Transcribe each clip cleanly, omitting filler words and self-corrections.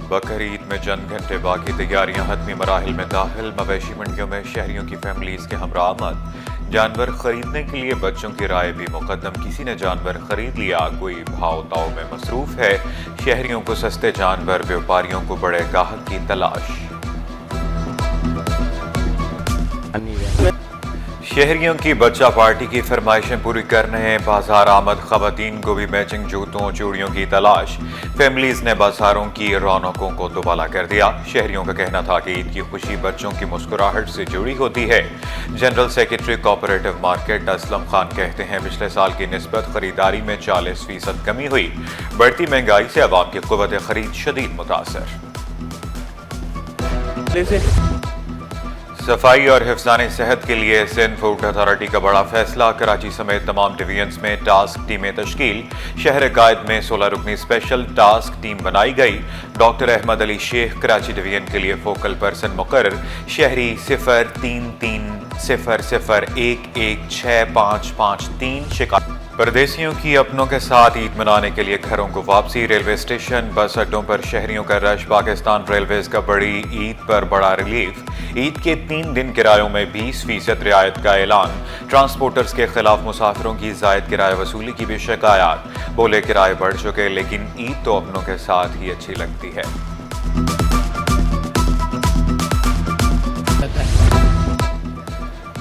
बकरीद में चंद घंटे बाकी तैयारियां हतमी मराहिल में दाखिल। मवेशी मंडियों में शहरियों की फैमिलीज के हमरा आमद। जानवर खरीदने के लिए बच्चों की राय भी मुकद्दम। किसी ने जानवर खरीद लिया, कोई भाव ताव में मसरूफ है। शहरियों को सस्ते जानवर, व्यापारियों को बड़े गाहक की तलाश। शहरियों की बच्चा पार्टी की फरमाइशें पूरी करने बाजार आमद। खवातीन को भी मैचिंग जूतों चूड़ियों की तलाश। फैमिलीज ने बाजारों की रौनकों को दुबाला कर दिया। शहरियों का कहना था कि ईद की खुशी बच्चों की मुस्कुराहट से जुड़ी होती है। General secretary cooperative market Aslam Khan कहते हैं, पिछले साल की निस्बत खरीदारी में 40% कमी हुई। बढ़ती महंगाई से अवाम की कुव्वत खरीद शदीद मुतासर। सफाई और हिफ्ज़ाने सेहत के लिए सिंध फूड अथॉरिटी का बड़ा फैसला। कराची समेत तमाम डिवीजन्स में टास्क टीमें तश्कील। शहर कायद में 16 रुकनी स्पेशल टास्क टीम बनाई गई। डॉक्टर अहमद अली शेख कराची डिवीजन के लिए फोकल पर्सन मुकर्रर। शहरी 033001165553 शिकायत। परदेसियों की अपनों के साथ ईद मनाने के लिए घरों को वापसी। रेलवे स्टेशन, बस अड्डों पर शहरियों का रश। पाकिस्तान रेलवेज का बड़ी ईद पर बड़ा रिलीफ। ईद के 3 दिन किरायों में 20% रियायत का ऐलान। ट्रांसपोर्टर्स के खिलाफ मुसाफिरों की जायद किराया वसूली की भी शिकायत। बोले किराए बढ़ चुके, लेकिन ईद तो अपनों के साथ ही अच्छी लगती है।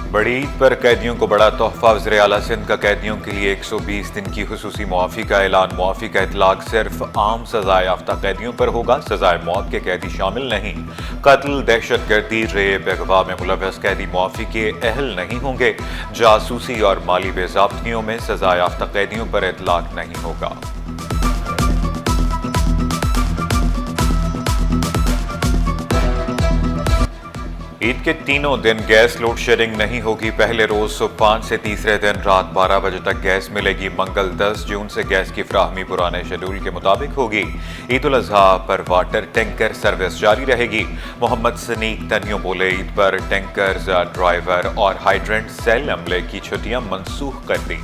बड़ी ईद पर कैदियों को बड़ा तोहफा। वज़ीर आला सिंध का कैदियों के लिए 120 दिन की खुसूसी मुआफ़ी का ऐलान। मुआफ़ी का इतलाक सिर्फ आम सज़ा याफ्ता कैदियों पर होगा। सज़ाए मौत के कैदी शामिल नहीं। कत्ल, दहशतगर्दी, रेप, अगवा में मुलव्वस कैदी मुआफ़ी के अहल नहीं होंगे। जासूसी और माली बेज़ाब्तियों में सज़ा याफ्ता कैदियों पर इतलाक नहीं होगा। ईद के तीनों दिन गैस लोड शेडिंग नहीं होगी। पहले रोज सुबह 5 से तीसरे दिन रात 12 बजे तक गैस मिलेगी। मंगल 10 जून से गैस की फ्राहमी पुराने शेड्यूल के मुताबिक होगी। ईद उल अजहा पर वाटर टैंकर सर्विस जारी रहेगी। मोहम्मद सनीक तनियो बोले, ईद पर टैंकर्स, ड्राइवर और हाइड्रेंट सेल अमले की छुट्टियां मनसूख कर दी।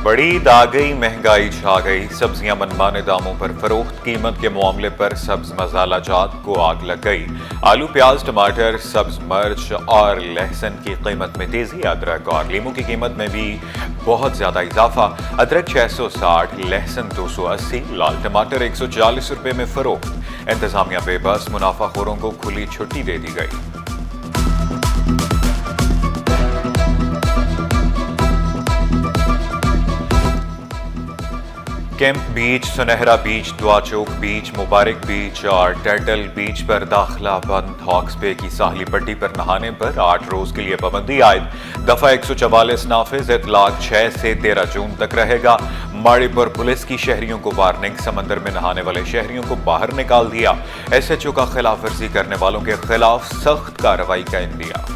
बड़ी ईद आ गई, महंगाई छा गई। सब्जियां मनमाने दामों पर फरोख्त। कीमत के मामले पर सब्ज मसाला जात को आग लग गई। आलू, प्याज, टमाटर, सब्ज मिर्च और लहसुन की कीमत में तेजी। अदरक और लीमू की कीमत में भी बहुत ज्यादा इजाफा। अदरक 660, लहसुन 280, लाल टमाटर 140 रुपए में फरोख्त। इंतजामिया बेबस, मुनाफाखोरों को खुली छुट्टी दे दी गई। कैंप बीच, सुनहरा बीच, दुआ चौक बीच, मुबारक बीच और टर्टल बीच पर दाखिला बंद। हॉक्स बे की साहली पट्टी पर नहाने पर 8 रोज के लिए पाबंदी आयद। दफा 144 नाफिज। इतलाक 6 से 13 जून तक रहेगा। माड़ीपुर पुलिस की शहरियों को वार्निंग। समंदर में नहाने वाले शहरियों को बाहर निकाल दिया। SHO का खिलाफ वर्जी करने वालों के खिलाफ सख्त कार्रवाई का इंदिया।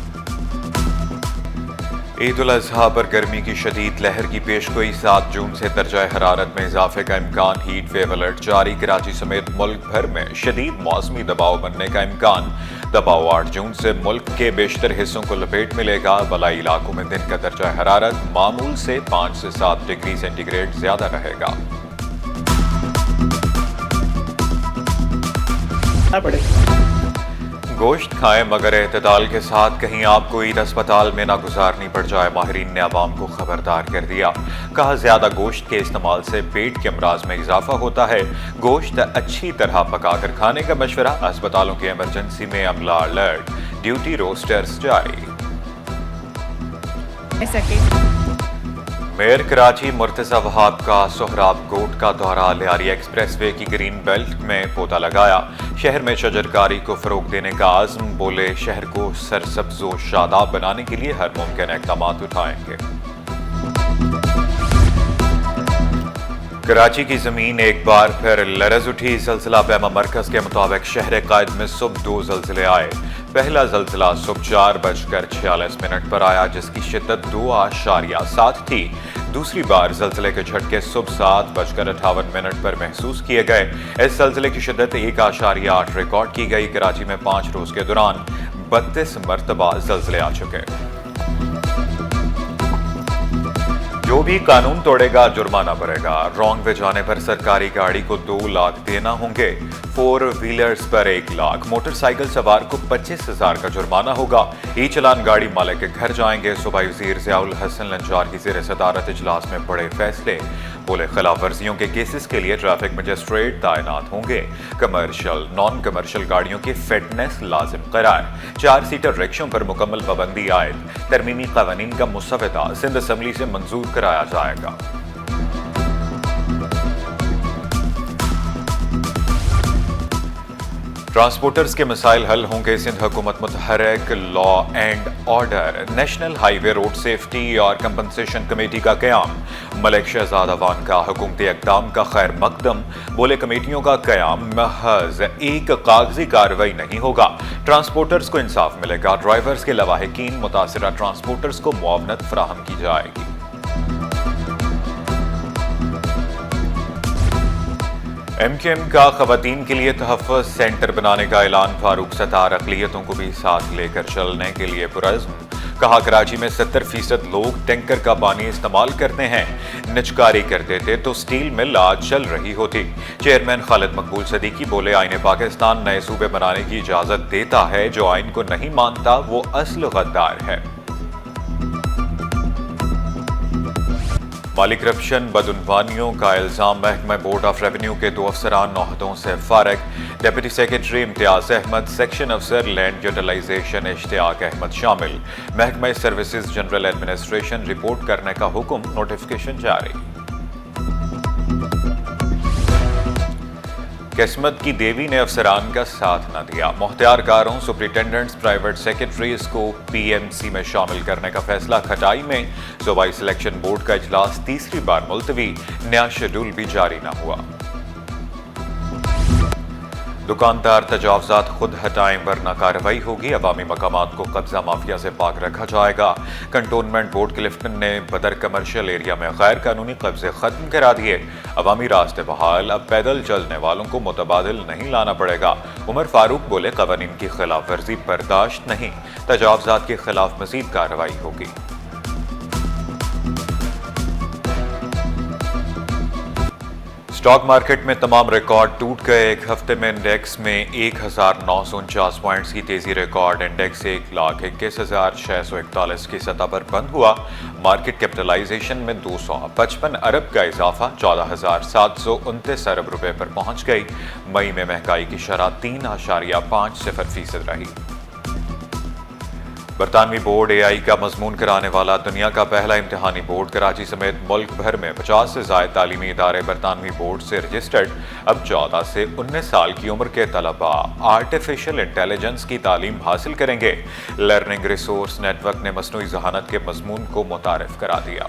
ईद उल अजहा पर गर्मी की शदीद लहर की पेशगोई। 7 जून से दर्जा हरारत में इजाफे का इम्कान। हीट वेव अलर्ट जारी। कराची समेत मुल्क भर में शदीद मौसमी दबाव बनने का इम्कान। दबाव 8 जून से मुल्क के बेशतर हिस्सों को लपेट मिलेगा। बलाई इलाकों में दिन का दर्जा हरारत मामूल से 5 से 7 डिग्री सेंटीग्रेड ज्यादा रहेगा। गोश्त खाएं मगर एतदाल के साथ। कहीं आपको ईद अस्पताल में ना गुजारनी पड़ जाए। माहिरीन ने अवाम को खबरदार कर दिया। कहा, ज्यादा गोश्त के इस्तेमाल से पेट के अमराज में इजाफा होता है। गोश्त अच्छी तरह पकाकर खाने का मशवरा। अस्पतालों की इमरजेंसी में अमला अलर्ट। ड्यूटी रोस्टर्स जारी। मेयर कराची मुर्तजा वहाब का सोहराब कोट का दौरा। लियारी एक्सप्रेसवे की ग्रीन बेल्ट में पौधा लगाया। शहर में शजरकारी को फरोग देने का आज़म। बोले, शहर को सरसब्ज़ो शादाब बनाने के लिए हर मुमकिन इक़दाम उठाएंगे। कराची की जमीन एक बार फिर लरज उठी। ज़लज़ला पैमा मरकज़ के मुताबिक शहर कायद में सुबह 2 ज़लज़ले आए। पहला ज़लज़ला सुबह 4:46 पर आया, जिसकी शिद्दत 2.7 थी। दूसरी बार ज़लज़ले के झटके सुबह 7:58 पर महसूस किए गए। इस ज़लज़ले की शिद्दत 1.8 रिकॉर्ड की गई। कराची में 5 रोज के दौरान 32 मरतबा ज़लज़ले आ चुके। जो भी कानून तोड़ेगा जुर्माना भरेगा। रॉन्ग वे जाने पर सरकारी गाड़ी को 2 लाख देना होंगे। 4 व्हीलर्स पर 1 लाख। मोटरसाइकिल सवार को 25,000 का जुर्माना होगा। ई चलान गाड़ी मालिक के घर जाएंगे। सूबाई वजीर ज़ियाउल हसन लंजार की ज़ेर सदारत इजलास में बड़े फैसले। बोले खिलाफ वर्जियों के केसेस के लिए ट्रैफिक मजिस्ट्रेट तैनात होंगे। कमर्शियल नॉन कमर्शियल गाड़ियों की फिटनेस लाजिम करार। 4 सीटर रिक्शों पर मुकम्मल पाबंदी आयद। तरमीमी कानून का मुसवदा सिंध असम्बली से मंजूर कराया जाएगा। ट्रांसपोर्टर्स के मसाइल हल होंगे। सिंध हुकूमत मुतहर्रिक law and order. National highway road safety और कंपनसेशन कमेटी का क़याम। मलिक शहजाद अवान का हुकूमती इक़दाम का खैर मकदम। बोले कमेटियों का क़याम महज एक कागजी कार्रवाई नहीं होगा। ट्रांसपोर्टर्स को इंसाफ मिलेगा। ड्राइवर्स के लवाहिकीन मुतासिरा ट्रांसपोर्टर्स को मुआवनत फराहम की जाएगी। MKM का खवातीन के लिए तहफ़्फ़ुज़ सेंटर बनाने का ऐलान। फारूक सत्तार अक़लियतों को भी साथ लेकर चलने के लिए पुरज़्म। कहा कराची में 70% लोग टैंकर का पानी इस्तेमाल करते हैं। निचकारी करते थे तो स्टील मिल आज चल रही होती। चेयरमैन खालिद मकबूल सदीकी बोले आईन पाकिस्तान नए सूबे बनाने की इजाज़त देता है। जो आइन को नहीं मानता वो असल गद्दार है। माली करप्शन बदउनवानियों का इल्जाम। महकमा बोर्ड ऑफ रेवेन्यू के 2 अफसरान ओहदों से फारिग। Deputy secretary Imtiaz Ahmad, section अफसर लैंड यूटिलाइजेशन इश्तियाक अहमद शामिल। महकमा सर्विसेज जनरल एडमिनिस्ट्रेशन रिपोर्ट करने का हुक्म। नोटिफिकेशन जारी। किस्मत की देवी ने अफसरान का साथ न दिया। मुख्तियारकारों सुपरिटेंडेंट्स प्राइवेट सेक्रेटरीज को PMC में शामिल करने का फैसला। खटाई में सूबाई सिलेक्शन बोर्ड का इजलास तीसरी बार मुलतवी। नया शेड्यूल भी जारी न हुआ। दुकानदार तजावजात खुद हटाएं वरना कार्रवाई होगी। अवामी मकामात को कब्जा माफिया से पाक रखा जाएगा। कंटोनमेंट बोर्ड क्लिफ्टन ने बदर कमर्शियल एरिया में गैर कानूनी कब्जे खत्म करा दिए। अवामी रास्ते बहाल। अब पैदल चलने वालों को मुतबादिल नहीं लाना पड़ेगा। उमर फारूक बोले कवानीन की खिलाफ वर्जी बर्दाश्त नहीं। तजावजात के खिलाफ मजीद कार्रवाई होगी। स्टॉक मार्केट में तमाम रिकॉर्ड टूट गए। एक हफ्ते में इंडेक्स में 1949 पॉइंट्स की तेजी रिकॉर्ड। इंडेक्स 1,21,641 की सतह पर बंद हुआ। मार्केट कैपिटलाइजेशन में 255 अरब का इजाफा 14,729 अरब रुपए पर पहुंच गई। मई में महंगाई की शरह 3.50% रही। बरतानवी बोर्ड AI का मजमून कराने वाला दुनिया का पहला इम्तिहानी बोर्ड। कराची समेत मुल्क भर में 50 से ज़ायद तालीमी इदारे बरतानवी बोर्ड से रजिस्टर्ड। अब 14 से 19 साल की उम्र के तलबा आर्टिफिशियल इंटेलिजेंस की तालीम हासिल करेंगे। लर्निंग रिसोर्स नेटवर्क ने मसनूई ज़हानत के मजमून को मुतारिफ करा दिया।